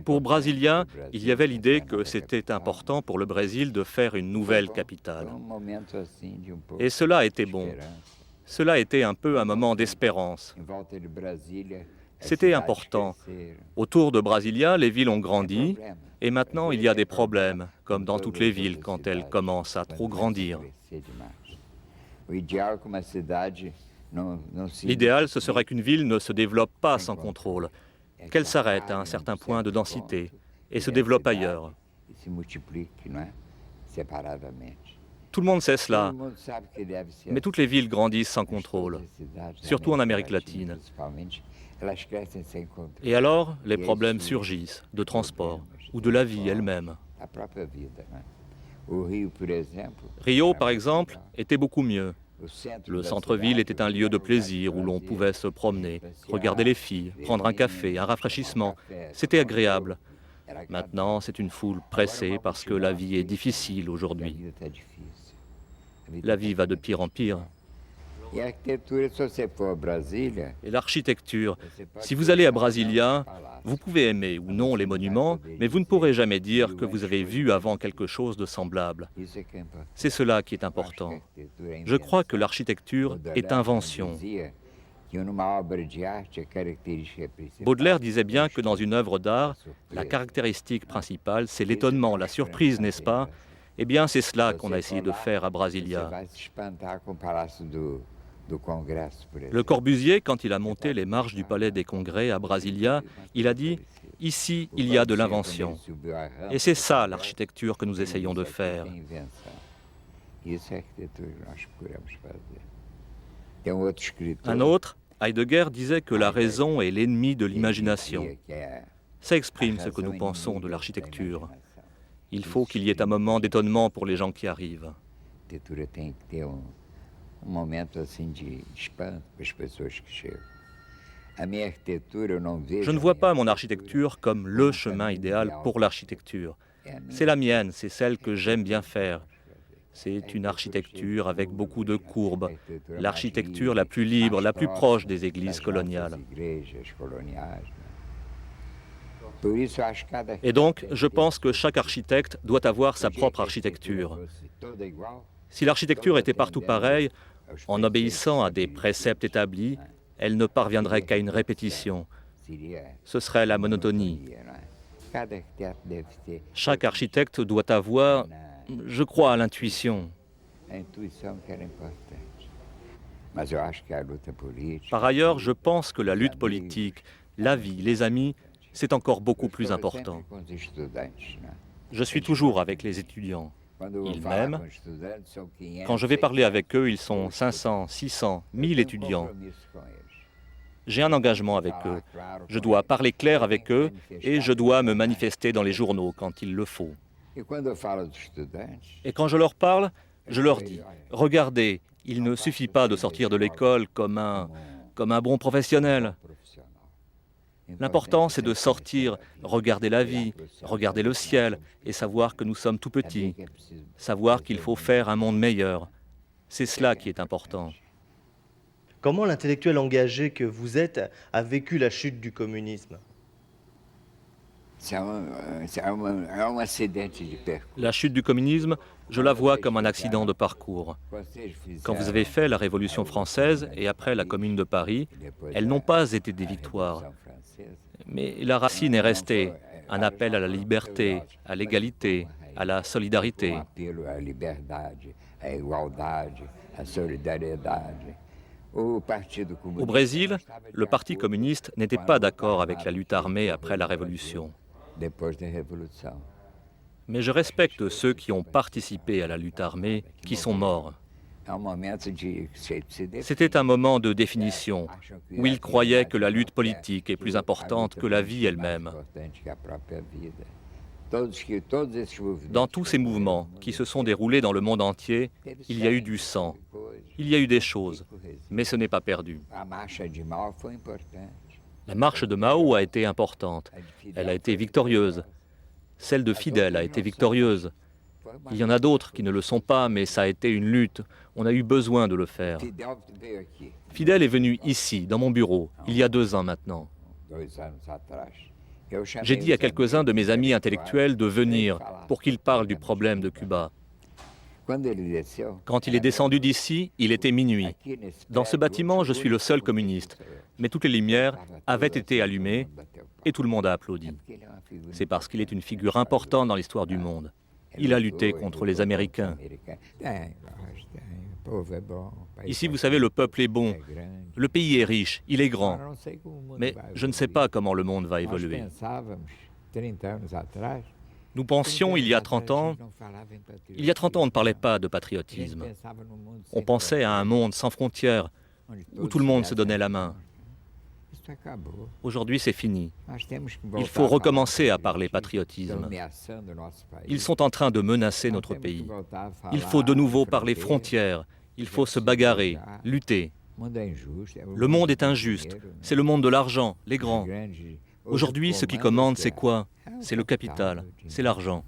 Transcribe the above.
Pour Brasilia, il y avait l'idée que c'était important pour le Brésil de faire une nouvelle capitale. Et cela était bon. Cela était un peu un moment d'espérance. C'était important. Autour de Brasilia, les villes ont grandi et maintenant il y a des problèmes, comme dans toutes les villes quand elles commencent à trop grandir. L'idéal, ce serait qu'une ville ne se développe pas sans contrôle, qu'elle s'arrête à un certain point de densité et se développe ailleurs. Tout le monde sait cela, mais toutes les villes grandissent sans contrôle, surtout en Amérique latine. Et alors, les problèmes surgissent, de transport ou de la vie elle-même. Rio, par exemple, était beaucoup mieux. Le centre-ville était un lieu de plaisir où l'on pouvait se promener, regarder les filles, prendre un café, un rafraîchissement. C'était agréable. Maintenant, c'est une foule pressée parce que la vie est difficile aujourd'hui. La vie va de pire en pire. Et l'architecture, si vous allez à Brasilia, vous pouvez aimer ou non les monuments, mais vous ne pourrez jamais dire que vous avez vu avant quelque chose de semblable. C'est cela qui est important. Je crois que l'architecture est invention. Baudelaire disait bien que dans une œuvre d'art, la caractéristique principale, c'est l'étonnement, la surprise, n'est-ce pas? Eh bien, c'est cela qu'on a essayé de faire à Brasilia. Le Corbusier, quand il a monté les marches du Palais des Congrès à Brasilia, il a dit « Ici, il y a de l'invention ». Et c'est ça l'architecture que nous essayons de faire. Un autre, Heidegger, disait que la raison est l'ennemi de l'imagination. Ça exprime ce que nous pensons de l'architecture. Il faut qu'il y ait un moment d'étonnement pour les gens qui arrivent. Je ne vois pas mon architecture comme le chemin idéal pour l'architecture. C'est la mienne, c'est celle que j'aime bien faire. C'est une architecture avec beaucoup de courbes, l'architecture la plus libre, la plus proche des églises coloniales. Et donc, je pense que chaque architecte doit avoir sa propre architecture. Si l'architecture était partout pareille, en obéissant à des préceptes établis, elle ne parviendrait qu'à une répétition. Ce serait la monotonie. Chaque architecte doit avoir, je crois, à l'intuition. Par ailleurs, je pense que la lutte politique, la vie, les amis, c'est encore beaucoup plus important. Je suis toujours avec les étudiants. Ils m'aiment. Quand je vais parler avec eux, ils sont 500, 600, 1000 étudiants. J'ai un engagement avec eux. Je dois parler clair avec eux et je dois me manifester dans les journaux quand il le faut. Et quand je leur parle, je leur dis, regardez, il ne suffit pas de sortir de l'école comme un bon professionnel. L'important, c'est de sortir, regarder la vie, regarder le ciel et savoir que nous sommes tout petits, savoir qu'il faut faire un monde meilleur. C'est cela qui est important. Comment l'intellectuel engagé que vous êtes a vécu la chute du communisme? La chute du communisme, je la vois comme un accident de parcours. Quand vous avez fait la Révolution française et après la Commune de Paris, elles n'ont pas été des victoires. Mais la racine est restée, un appel à la liberté, à l'égalité, à la solidarité. Au Brésil, le Parti communiste n'était pas d'accord avec la lutte armée après la Révolution. Mais je respecte ceux qui ont participé à la lutte armée, qui sont morts. C'était un moment de définition, où ils croyaient que la lutte politique est plus importante que la vie elle-même. Dans tous ces mouvements qui se sont déroulés dans le monde entier, il y a eu du sang, il y a eu des choses, mais ce n'est pas perdu. La marche de Mao a été importante, elle a été victorieuse. Celle de Fidel a été victorieuse. Il y en a d'autres qui ne le sont pas, mais ça a été une lutte. On a eu besoin de le faire. Fidel est venu ici, dans mon bureau, il y a 2 ans maintenant. J'ai dit à quelques-uns de mes amis intellectuels de venir pour qu'ils parlent du problème de Cuba. Quand il est descendu d'ici, il était minuit. Dans ce bâtiment, je suis le seul communiste, mais toutes les lumières avaient été allumées et tout le monde a applaudi. C'est parce qu'il est une figure importante dans l'histoire du monde. Il a lutté contre les Américains. Ici, vous savez, le peuple est bon. Le pays est riche, il est grand. Mais je ne sais pas comment le monde va évoluer. Nous pensions, il y a 30 ans, on ne parlait pas de patriotisme. On pensait à un monde sans frontières, où tout le monde se donnait la main. Aujourd'hui, c'est fini. Il faut recommencer à parler patriotisme. Ils sont en train de menacer notre pays. Il faut de nouveau parler frontières. Il faut se bagarrer, lutter. Le monde est injuste. C'est le monde de l'argent, les grands. Aujourd'hui, ce qui commande, c'est quoi? C'est le capital, c'est l'argent.